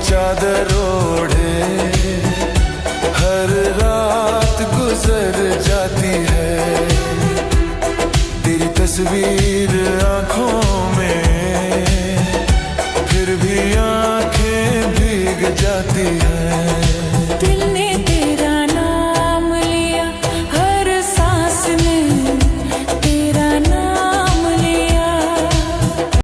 चादर ओढ़े हर रात गुजर जाती है, तेरी तस्वीर आंखों